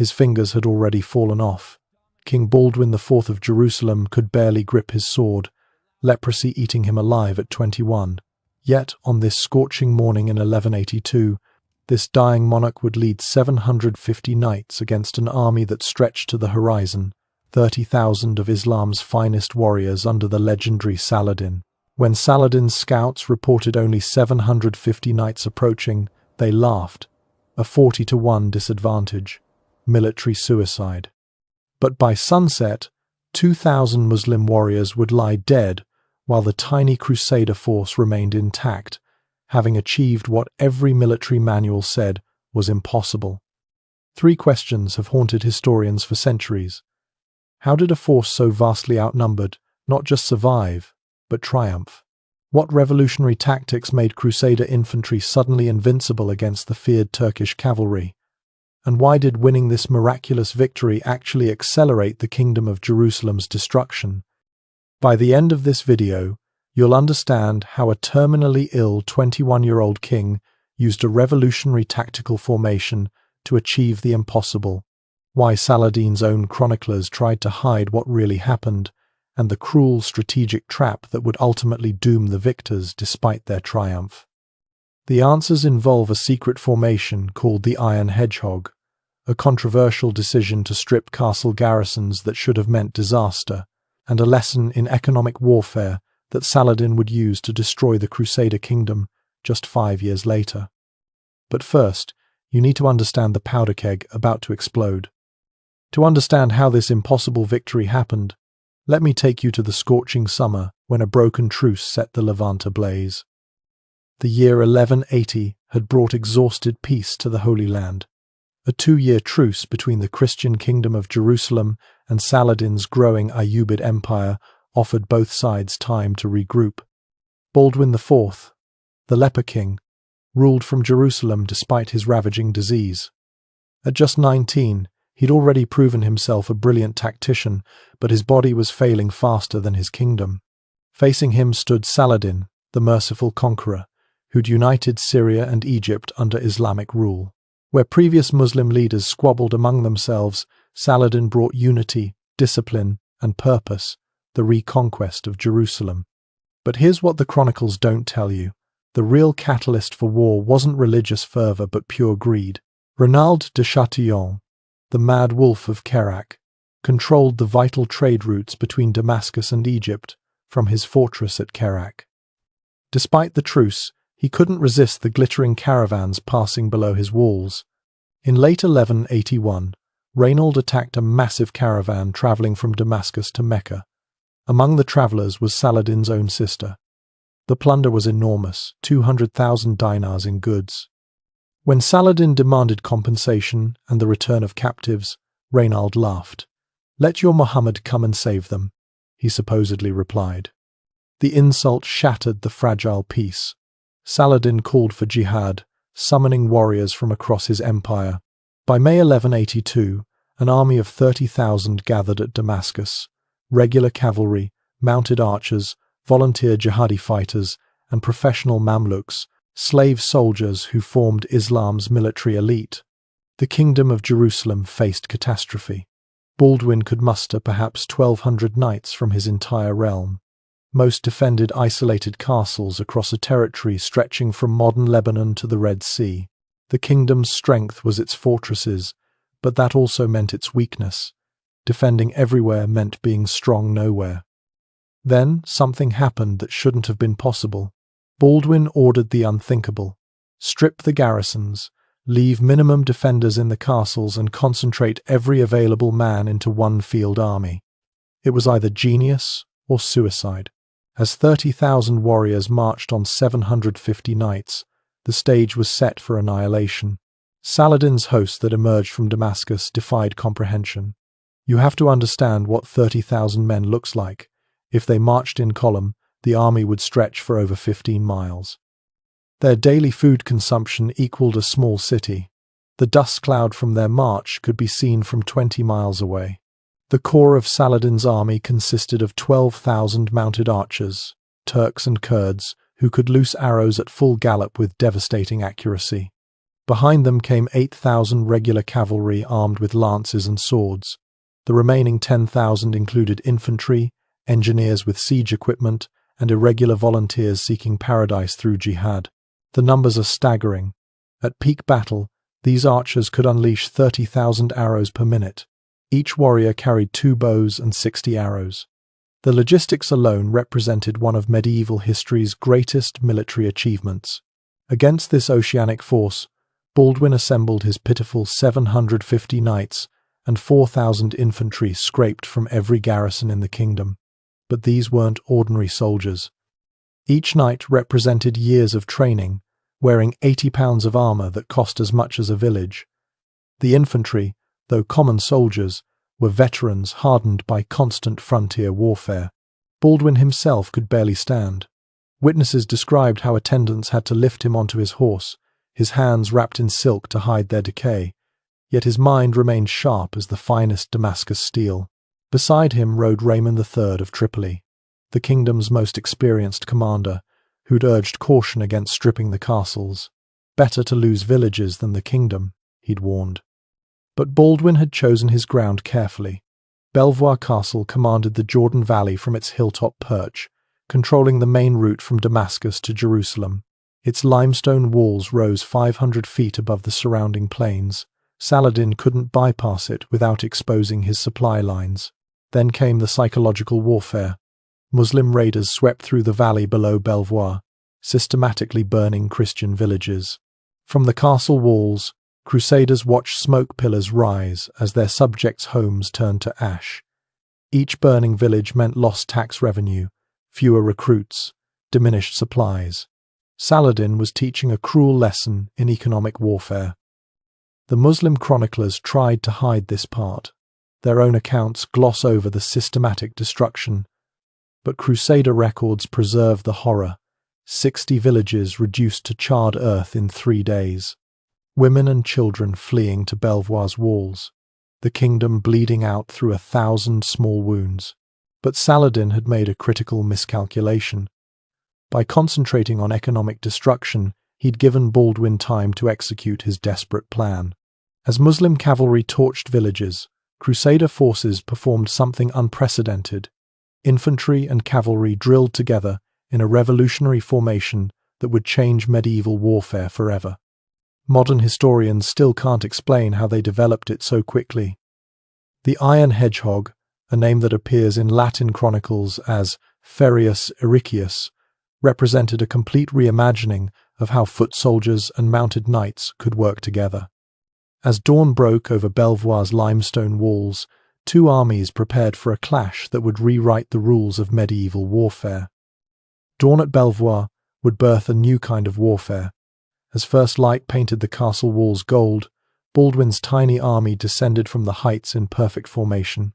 His fingers had already fallen off. King Baldwin IV of Jerusalem could barely grip his sword, leprosy eating him alive at 21. Yet, on this scorching morning in 1182, this dying monarch would lead 750 knights against an army that stretched to the horizon, 30,000 of Islam's finest warriors under the legendary Saladin. When Saladin's scouts reported only 750 knights approaching, they laughed. A 40-to-1 disadvantage. Military suicide. But by sunset, 2,000 Muslim warriors would lie dead, while the tiny Crusader force remained intact, having achieved what every military manual said was impossible. 3 questions have haunted historians for centuries. How did a force so vastly outnumbered not just survive, but triumph? What revolutionary tactics made Crusader infantry suddenly invincible against the feared Turkish cavalry? And why did winning this miraculous victory actually accelerate the Kingdom of Jerusalem's destruction? By the end of this video, you'll understand how a terminally ill 21-year-old king used a revolutionary tactical formation to achieve the impossible, why Saladin's own chroniclers tried to hide what really happened, and the cruel strategic trap that would ultimately doom the victors despite their triumph. The answers involve a secret formation called the Iron Hedgehog, a controversial decision to strip castle garrisons that should have meant disaster, and a lesson in economic warfare that Saladin would use to destroy the Crusader kingdom just 5 years later. But first, you need to understand the powder keg about to explode. To understand how this impossible victory happened, let me take you to the scorching summer when a broken truce set the Levant ablaze. The year 1180 had brought exhausted peace to the Holy Land. A 2-year truce between the Christian kingdom of Jerusalem and Saladin's growing Ayyubid empire offered both sides time to regroup. Baldwin IV, the leper king, ruled from Jerusalem despite his ravaging disease. At just 19, he'd already proven himself a brilliant tactician, but his body was failing faster than his kingdom. Facing him stood Saladin, the merciful conqueror, who'd united Syria and Egypt under Islamic rule. Where previous Muslim leaders squabbled among themselves, Saladin brought unity, discipline, and purpose, the reconquest of Jerusalem. But here's what the chronicles don't tell you. The real catalyst for war wasn't religious fervor but pure greed. Renaud de Chatillon, the mad wolf of Kerak, controlled the vital trade routes between Damascus and Egypt from his fortress at Kerak. Despite the truce, he couldn't resist the glittering caravans passing below his walls. In late 1181, Renaud attacked a massive caravan traveling from Damascus to Mecca. Among the travelers was Saladin's own sister. The plunder was enormous, 200,000 dinars in goods. When Saladin demanded compensation and the return of captives, Renaud laughed. "Let your Muhammad come and save them," he supposedly replied. The insult shattered the fragile peace. Saladin called for jihad, summoning warriors from across his empire. By May 1182, an army of 30,000 gathered at Damascus. Regular cavalry, mounted archers, volunteer jihadi fighters, and professional Mamluks, slave soldiers who formed Islam's military elite. The Kingdom of Jerusalem faced catastrophe. Baldwin could muster perhaps 1,200 knights from his entire realm. Most defended isolated castles across a territory stretching from modern Lebanon to the Red Sea. The kingdom's strength was its fortresses, but that also meant its weakness. Defending everywhere meant being strong nowhere. Then something happened that shouldn't have been possible. Baldwin ordered the unthinkable. Strip the garrisons, leave minimum defenders in the castles, and concentrate every available man into one field army. It was either genius or suicide. As 30,000 warriors marched on 750 knights, the stage was set for annihilation. Saladin's host that emerged from Damascus defied comprehension. You have to understand what 30,000 men looks like. If they marched in column, the army would stretch for over 15 miles. Their daily food consumption equaled a small city. The dust cloud from their march could be seen from 20 miles away. The core of Saladin's army consisted of 12,000 mounted archers, Turks and Kurds, who could loose arrows at full gallop with devastating accuracy. Behind them came 8,000 regular cavalry armed with lances and swords. The remaining 10,000 included infantry, engineers with siege equipment, and irregular volunteers seeking paradise through jihad. The numbers are staggering. At peak battle, these archers could unleash 30,000 arrows per minute. Each warrior carried 2 bows and 60 arrows. The logistics alone represented one of medieval history's greatest military achievements. Against this oceanic force, Baldwin assembled his pitiful 750 knights and 4,000 infantry scraped from every garrison in the kingdom. But these weren't ordinary soldiers. Each knight represented years of training, wearing 80 pounds of armour that cost as much as a village. The infantry, though common soldiers, were veterans hardened by constant frontier warfare. Baldwin himself could barely stand. Witnesses described how attendants had to lift him onto his horse, his hands wrapped in silk to hide their decay, yet his mind remained sharp as the finest Damascus steel. Beside him rode Raymond III of Tripoli, the kingdom's most experienced commander, who'd urged caution against stripping the castles. Better to lose villages than the kingdom, he'd warned. But Baldwin had chosen his ground carefully. Belvoir Castle commanded the Jordan Valley from its hilltop perch, controlling the main route from Damascus to Jerusalem. Its limestone walls rose 500 feet above the surrounding plains. Saladin couldn't bypass it without exposing his supply lines. Then came the psychological warfare. Muslim raiders swept through the valley below Belvoir, systematically burning Christian villages. From the castle walls, Crusaders watched smoke pillars rise as their subjects' homes turned to ash. Each burning village meant lost tax revenue, fewer recruits, diminished supplies. Saladin was teaching a cruel lesson in economic warfare. The Muslim chroniclers tried to hide this part. Their own accounts gloss over the systematic destruction. But Crusader records preserve the horror. 60 villages reduced to charred earth in 3 days. Women and children fleeing to Belvoir's walls. The kingdom bleeding out through 1,000 small wounds. But Saladin had made a critical miscalculation. By concentrating on economic destruction, he'd given Baldwin time to execute his desperate plan. As Muslim cavalry torched villages, Crusader forces performed something unprecedented. Infantry and cavalry drilled together in a revolutionary formation that would change medieval warfare forever. Modern historians still can't explain how they developed it so quickly. The Iron Hedgehog, a name that appears in Latin chronicles as Ferius Ericius, represented a complete reimagining of how foot soldiers and mounted knights could work together. As dawn broke over Belvoir's limestone walls, 2 armies prepared for a clash that would rewrite the rules of medieval warfare. Dawn at Belvoir would birth a new kind of warfare. As first light painted the castle walls gold, Baldwin's tiny army descended from the heights in perfect formation.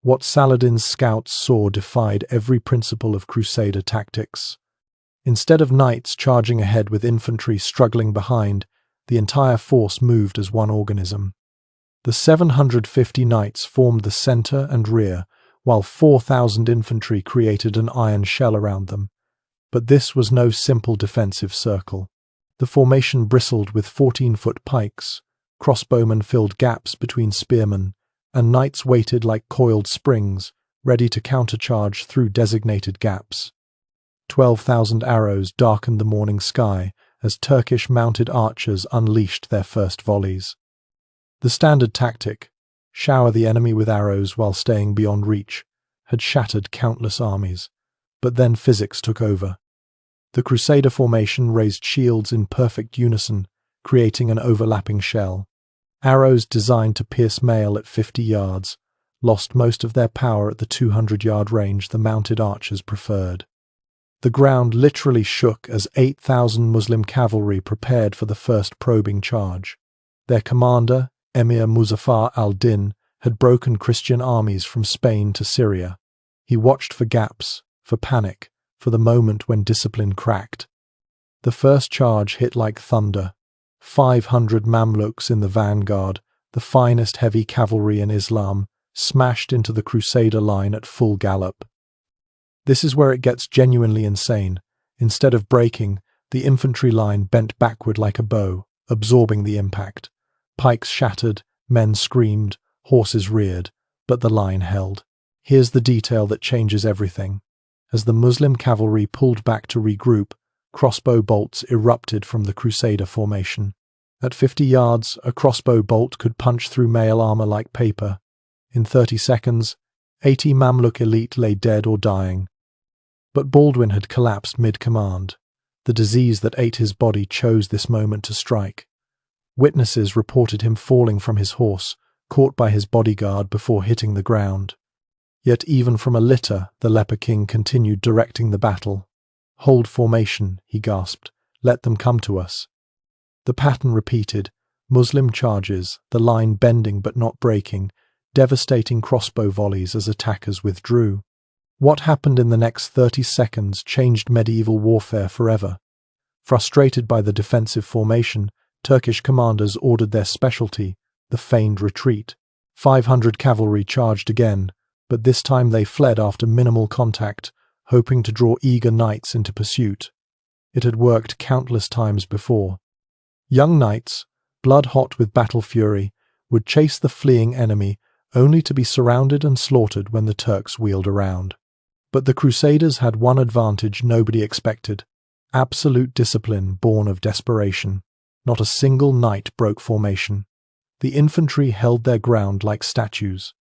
What Saladin's scouts saw defied every principle of Crusader tactics. Instead of knights charging ahead with infantry struggling behind, the entire force moved as one organism. The 750 knights formed the center and rear, while 4,000 infantry created an iron shell around them. But this was no simple defensive circle. The formation bristled with 14-foot pikes, crossbowmen filled gaps between spearmen, and knights waited like coiled springs, ready to countercharge through designated gaps. 12,000 arrows darkened the morning sky as Turkish mounted archers unleashed their first volleys. The standard tactic, shower the enemy with arrows while staying beyond reach, had shattered countless armies. But then physics took over. The Crusader formation raised shields in perfect unison, creating an overlapping shell. Arrows designed to pierce mail at 50 yards lost most of their power at the 200-yard range the mounted archers preferred. The ground literally shook as 8,000 Muslim cavalry prepared for the first probing charge. Their commander, Emir Muzaffar al-Din, had broken Christian armies from Spain to Syria. He watched for gaps, for panic, for the moment when discipline cracked. The first charge hit like thunder. 500 Mamluks in the vanguard, the finest heavy cavalry in Islam, smashed into the Crusader line at full gallop. This is where it gets genuinely insane. Instead of breaking, the infantry line bent backward like a bow, absorbing the impact. Pikes shattered, men screamed, horses reared, but the line held. Here's the detail that changes everything. As the Muslim cavalry pulled back to regroup, crossbow bolts erupted from the Crusader formation. At 50 yards, a crossbow bolt could punch through mail armor like paper. In 30 seconds, 80 Mamluk elite lay dead or dying. But Baldwin had collapsed mid-command. The disease that ate his body chose this moment to strike. Witnesses reported him falling from his horse, caught by his bodyguard before hitting the ground. Yet even from a litter, the Leper King continued directing the battle. "Hold formation," he gasped. "Let them come to us." The pattern repeated, Muslim charges, the line bending but not breaking, devastating crossbow volleys as attackers withdrew. What happened in the next 30 seconds changed medieval warfare forever. Frustrated by the defensive formation, Turkish commanders ordered their specialty, the feigned retreat. 500 cavalry charged again, but this time they fled after minimal contact, hoping to draw eager knights into pursuit. It had worked countless times before. Young knights, blood-hot with battle fury, would chase the fleeing enemy, only to be surrounded and slaughtered when the Turks wheeled around. But the Crusaders had one advantage nobody expected: absolute discipline born of desperation. Not a single knight broke formation. The infantry held their ground like statues.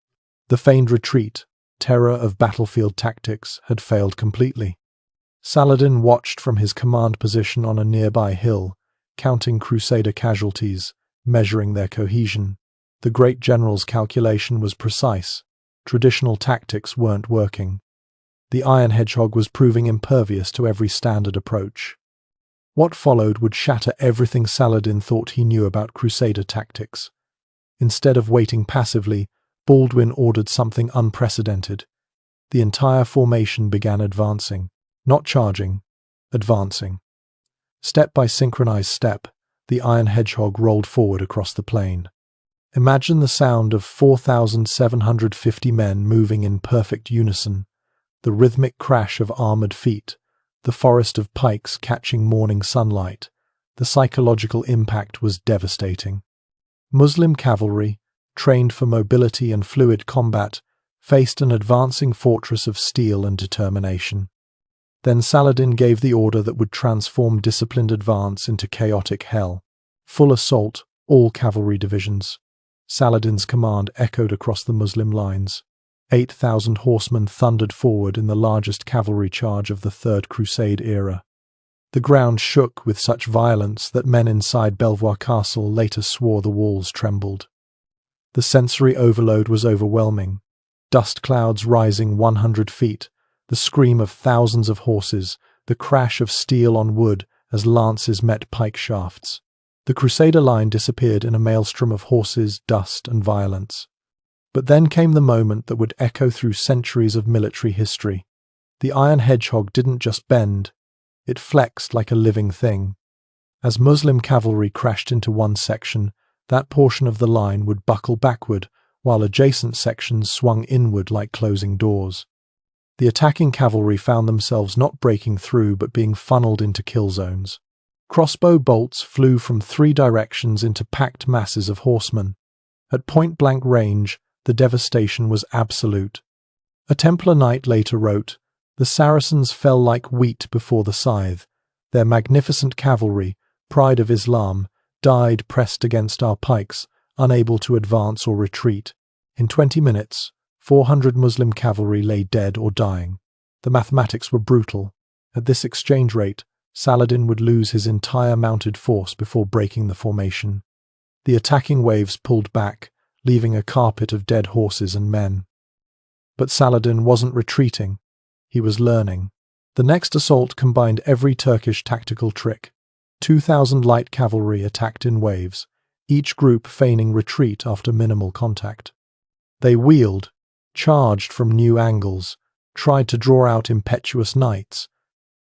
The feigned retreat, terror of battlefield tactics, had failed completely. Saladin watched from his command position on a nearby hill, counting Crusader casualties, measuring their cohesion. The great general's calculation was precise. Traditional tactics weren't working. The Iron Hedgehog was proving impervious to every standard approach. What followed would shatter everything Saladin thought he knew about Crusader tactics. Instead of waiting passively, Baldwin ordered something unprecedented. The entire formation began advancing, not charging, advancing. Step by synchronized step, the Iron Hedgehog rolled forward across the plain. Imagine the sound of 4,750 men moving in perfect unison, the rhythmic crash of armored feet, the forest of pikes catching morning sunlight. The psychological impact was devastating. Muslim cavalry, trained for mobility and fluid combat, faced an advancing fortress of steel and determination. Then Saladin gave the order that would transform disciplined advance into chaotic hell. Full assault, all cavalry divisions. Saladin's command echoed across the Muslim lines. 8,000 horsemen thundered forward in the largest cavalry charge of the Third Crusade era. The ground shook with such violence that men inside Belvoir Castle later swore the walls trembled. The sensory overload was overwhelming. Dust clouds rising 100 feet, the scream of thousands of horses, the crash of steel on wood as lances met pike shafts. The Crusader line disappeared in a maelstrom of horses, dust, and violence. But then came the moment that would echo through centuries of military history. The Iron Hedgehog didn't just bend, it flexed like a living thing. As Muslim cavalry crashed into one section, that portion of the line would buckle backward, while adjacent sections swung inward like closing doors. The attacking cavalry found themselves not breaking through but being funneled into kill zones. Crossbow bolts flew from 3 directions into packed masses of horsemen. At point-blank range, the devastation was absolute. A Templar knight later wrote, "The Saracens fell like wheat before the scythe. Their magnificent cavalry, pride of Islam, died pressed against our pikes, unable to advance or retreat. In 20 minutes, 400 Muslim cavalry lay dead or dying. The mathematics were brutal. At this exchange rate, Saladin would lose his entire mounted force before breaking the formation. The attacking waves pulled back, leaving a carpet of dead horses and men. But Saladin wasn't retreating. He was learning. The next assault combined every Turkish tactical trick. 2,000 light cavalry attacked in waves, each group feigning retreat after minimal contact. They wheeled, charged from new angles, tried to draw out impetuous knights.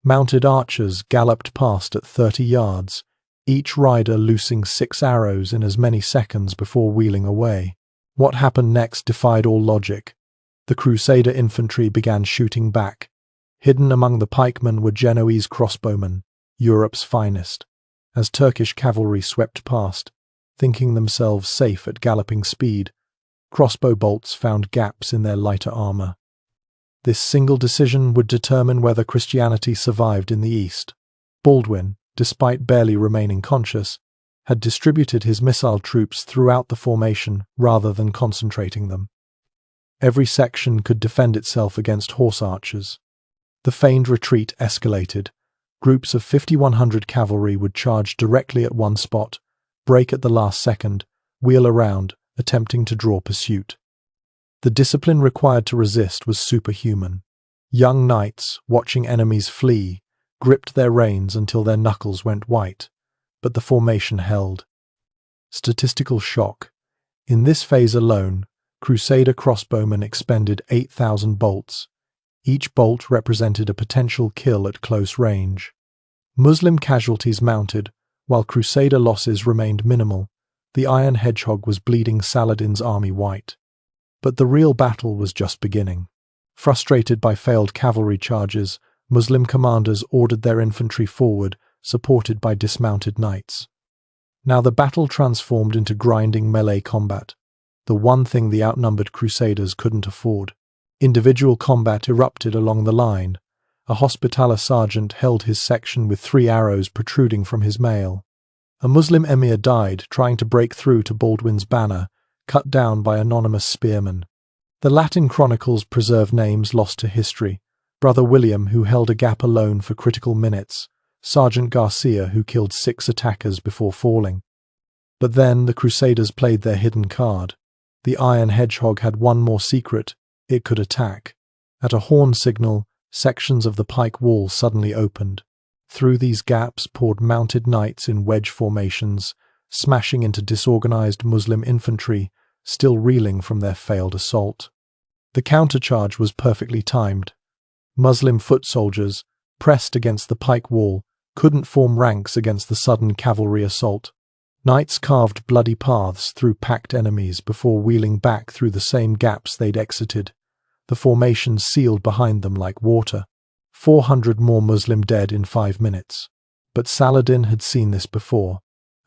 Mounted archers galloped past at 30 yards, each rider loosing 6 arrows in as many seconds before wheeling away. What happened next defied all logic. The Crusader infantry began shooting back. Hidden among the pikemen were Genoese crossbowmen, Europe's finest. as Turkish cavalry swept past, thinking themselves safe at galloping speed. Crossbow bolts found gaps in their lighter armor. This single decision would determine whether Christianity survived in the East. Baldwin, despite barely remaining conscious, had distributed his missile troops throughout the formation rather than concentrating them. Every section could defend itself against horse archers. The feigned retreat escalated. Groups of 5,100 cavalry would charge directly at one spot, break at the last second, wheel around, attempting to draw pursuit. The discipline required to resist was superhuman. Young knights, watching enemies flee, gripped their reins until their knuckles went white, but the formation held. Statistical shock. In this phase alone, Crusader crossbowmen expended 8,000 bolts. Each bolt represented a potential kill at close range. Muslim casualties mounted, while Crusader losses remained minimal. The Iron Hedgehog was bleeding Saladin's army white. But the real battle was just beginning. Frustrated by failed cavalry charges, Muslim commanders ordered their infantry forward, supported by dismounted knights. Now the battle transformed into grinding melee combat, the one thing the outnumbered Crusaders couldn't afford. Individual combat erupted along the line. A Hospitaller sergeant held his section with 3 arrows protruding from his mail. A Muslim emir died trying to break through to Baldwin's banner, cut down by anonymous spearmen. The Latin chronicles preserve names lost to history. Brother William, who held a gap alone for critical minutes. Sergeant Garcia, who killed 6 attackers before falling. But then the Crusaders played their hidden card. The Iron Hedgehog had one more secret. It could attack. At a horn signal, sections of the pike wall suddenly opened. Through these gaps poured mounted knights in wedge formations, smashing into disorganized Muslim infantry, still reeling from their failed assault. The countercharge was perfectly timed. Muslim foot soldiers, pressed against the pike wall, couldn't form ranks against the sudden cavalry assault. Knights carved bloody paths through packed enemies before wheeling back through the same gaps they'd exited. The formation sealed behind them like water. 400 more Muslim dead in 5 minutes. But Saladin had seen this before.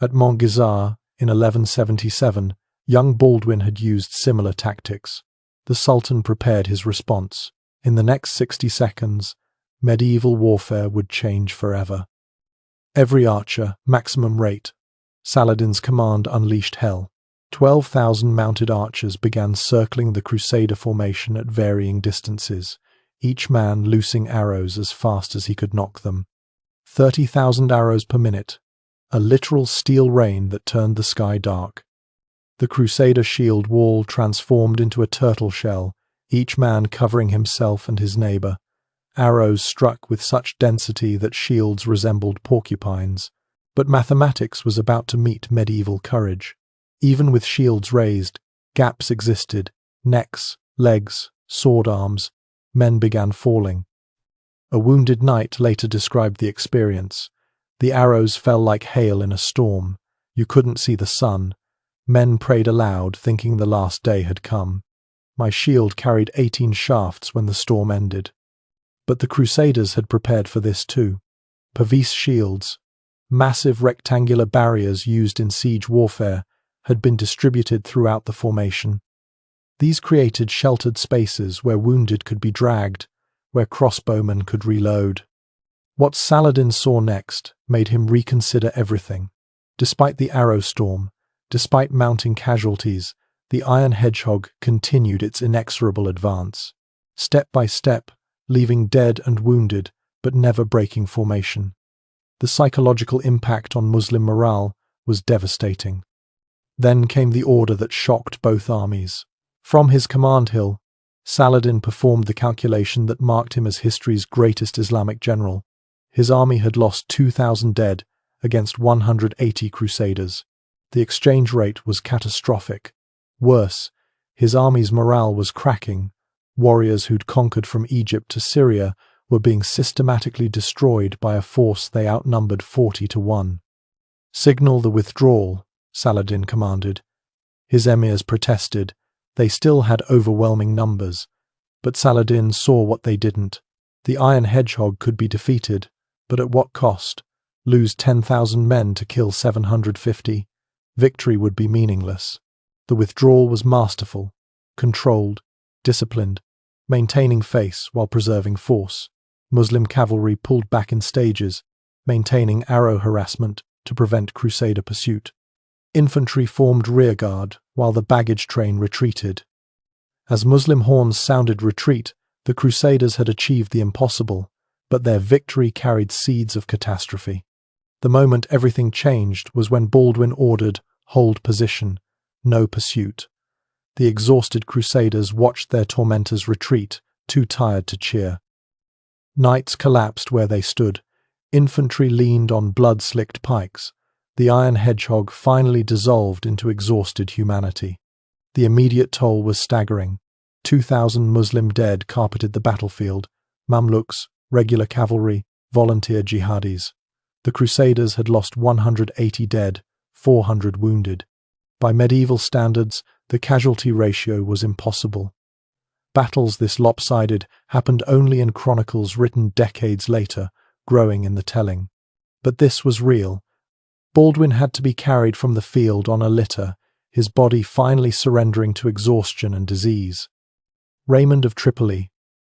At Montgizar, in 1177, young Baldwin had used similar tactics. The Sultan prepared his response. In the next 60 seconds, medieval warfare would change forever. Every archer, maximum rate. Saladin's command unleashed hell. 12,000 mounted archers began circling the Crusader formation at varying distances, each man loosing arrows as fast as he could nock them. 30,000 arrows per minute, a literal steel rain that turned the sky dark. The Crusader shield wall transformed into a turtle shell, each man covering himself and his neighbor. Arrows struck with such density that shields resembled porcupines. But mathematics was about to meet medieval courage. Even with shields raised, gaps existed, necks, legs, sword arms. Men began falling. A wounded knight later described the experience. The arrows fell like hail in a storm. You couldn't see the sun. Men prayed aloud, thinking the last day had come. My shield carried 18 shafts when the storm ended. But the Crusaders had prepared for this too. Pavise shields, massive rectangular barriers used in siege warfare, had been distributed throughout the formation. These created sheltered spaces where wounded could be dragged, where crossbowmen could reload. What Saladin saw next made him reconsider everything. Despite the arrow storm, despite mounting casualties, the Iron Hedgehog continued its inexorable advance. Step by step, leaving dead and wounded, but never breaking formation. The psychological impact on Muslim morale was devastating. Then came the order that shocked both armies. From his command hill, Saladin performed the calculation that marked him as history's greatest Islamic general. His army had lost 2,000 dead against 180 Crusaders. The exchange rate was catastrophic. Worse, his army's morale was cracking. Warriors who'd conquered from Egypt to Syria were being systematically destroyed by a force they outnumbered 40 to 1. "Signal the withdrawal," Saladin commanded. His emirs protested. They still had overwhelming numbers. But Saladin saw what they didn't. The Iron Hedgehog could be defeated, but at what cost? Lose 10,000 men to kill 750. Victory would be meaningless. The withdrawal was masterful, controlled, disciplined, maintaining face while preserving force. Muslim cavalry pulled back in stages, maintaining arrow harassment to prevent Crusader pursuit. Infantry formed rearguard while the baggage train retreated. As Muslim horns sounded retreat, the Crusaders had achieved the impossible, but their victory carried seeds of catastrophe. The moment everything changed was when Baldwin ordered, "Hold position, no pursuit." The exhausted Crusaders watched their tormentors retreat, too tired to cheer. Knights collapsed where they stood. Infantry leaned on blood-slicked pikes. The iron hedgehog finally dissolved into exhausted humanity. The immediate toll was staggering. 2,000 Muslim dead carpeted the battlefield. Mamluks, regular cavalry, volunteer jihadis. The Crusaders had lost 180 dead, 400 wounded. By medieval standards, the casualty ratio was impossible. Battles this lopsided happened only in chronicles written decades later, growing in the telling. But this was real. Baldwin had to be carried from the field on a litter, his body finally surrendering to exhaustion and disease. Raymond of Tripoli,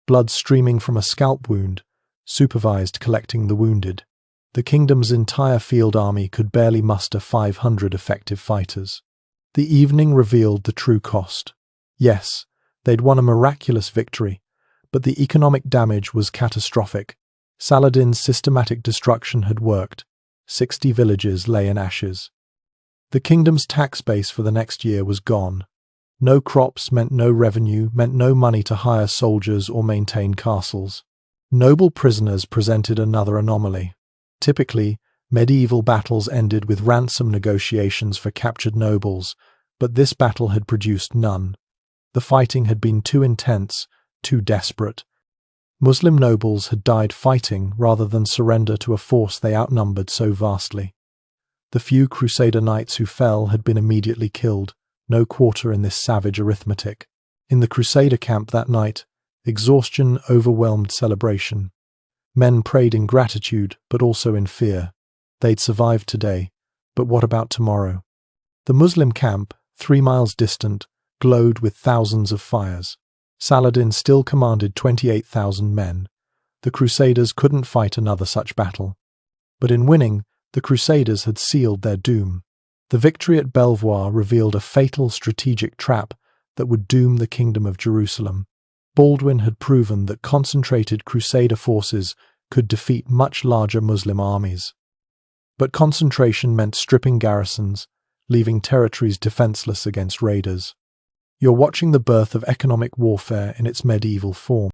blood streaming from a scalp wound, supervised collecting the wounded. The kingdom's entire field army could barely muster 500 effective fighters. The evening revealed the true cost. Yes, they'd won a miraculous victory, but the economic damage was catastrophic. Saladin's systematic destruction had worked. 60 villages lay in ashes. The kingdom's tax base for the next year was gone. No crops meant no revenue, meant no money to hire soldiers or maintain castles. Noble prisoners presented another anomaly. Typically, medieval battles ended with ransom negotiations for captured nobles, but this battle had produced none. The fighting had been too intense, too desperate. Muslim nobles had died fighting rather than surrender to a force they outnumbered so vastly. The few Crusader knights who fell had been immediately killed, no quarter in this savage arithmetic. In the Crusader camp that night, exhaustion overwhelmed celebration. Men prayed in gratitude, but also in fear. They'd survived today, but what about tomorrow? The Muslim camp, 3 miles distant, glowed with thousands of fires. Saladin still commanded 28,000 men. The Crusaders couldn't fight another such battle. But in winning, the Crusaders had sealed their doom. The victory at Belvoir revealed a fatal strategic trap that would doom the Kingdom of Jerusalem. Baldwin had proven that concentrated Crusader forces could defeat much larger Muslim armies. But concentration meant stripping garrisons, leaving territories defenseless against raiders. You're watching the birth of economic warfare in its medieval form.